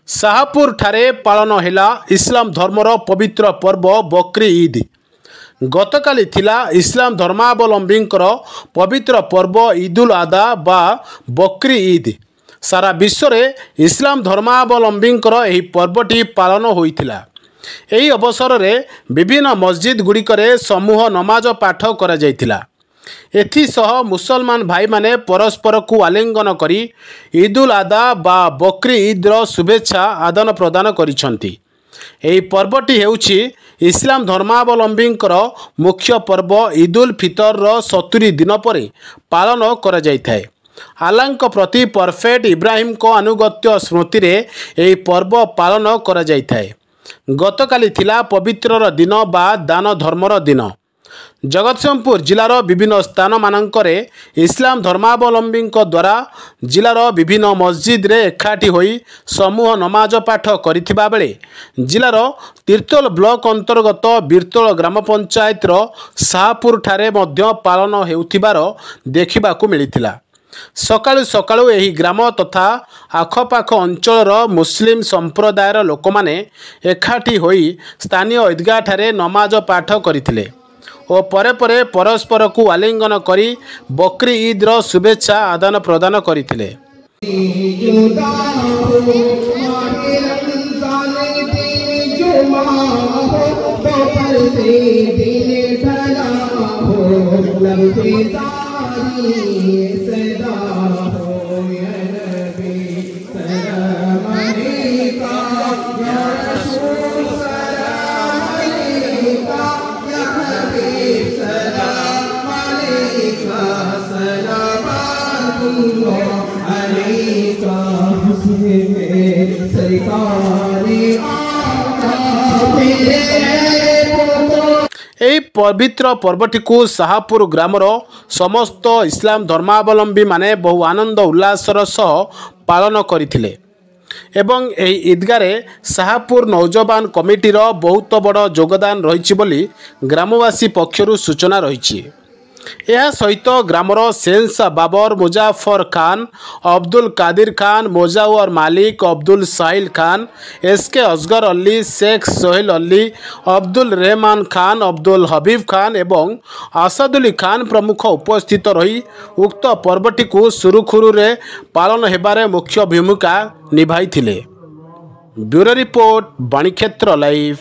शाहपुर ठारे पालन हैला इस्लाम धर्मर पवित्र पर्व बकरी ईद। गतकाली थिला इस्लाम धर्मावलंबी पवित्र पर्व ईदुल आदा बा बकरी ईद। सारा विश्व में इस्लाम धर्मावलंबी यह पर्वटी पालन होइथिला। एही अवसर में विभिन्न मस्जिद गुड़िकरे समूह नमाज पाठ करा जायथिला। एथिसह मुसलमान भाई माने परस्पर को आलिंगन करी ईदुल आदा बा बकरी ईद्र शुभेच्छा आदान प्रदान करिसंती। एही पर्वटी हेउछि इस्लाम धर्मावलंबी मुख्य पर्व ईदुल फितर 70 दिन पर पालन करा जायथाय। आल्लाह प्रति परफेक्ट इब्राहिम को अनुगत्य स्मृति रे एही पर्व पालन करा जायथाय। गतकाली थिला पवित्र दिन बा दान धर्मर दिन। जगतसिंहपुर जिलार विभिन्न स्थान मानकरे इस्लाम धर्मावलंबी द्वारा जिलार विभिन्न मस्जिद रे एकाठी होई समूह नमाज पाठ करिथिबा बेले जिलार तीर्तोल ब्लॉक अंतर्गत बीरतोल ग्राम पंचायत शाहपुर ठारे मध्य पालन हेउथिबार देखिबाकू मिलिथिला। सकाळु सकाळु एही ग्राम तथा आखपाख अंचलर मुस्लिम संप्रदायर लोक माने एकाठी होई स्थानीय ईदगाह ठारे नमाज पाठ करिथिले और परे परे परस्पर को आलिंगन करी बकरी ईद्र शुभेच्छा आदान प्रदान करिथिले। यही पवित्र पर्वटी को शाहपुर ग्रामर समस्त इस्लाम धर्मावलंबी माने बहु आनंद उल्लासर सह पालन करथिले एवं एही ईदगारे शाहपुर नौजवान कमिटीर बहुत बड़ योगदान रही बोली ग्रामवासी पक्षरु सूचना रही। यह सहित ग्रामर सेंसा बाबर मुजाफर खान अब्दुल कादिर खान मोजावर मालिक अब्दुल साहिल खान एसके असगर अली शेख सोहेल अली अब्दुल रहमान खान अब्दुल हबीब खान एवं आसादुल खान प्रमुख उपस्थित रही उक्त पर्वटी को सुरुखुरु रे पालन हेबारे मुख्य भूमिका निभाई थिले। ब्यूरो रिपोर्ट बाणीक्षेत्र लाइव।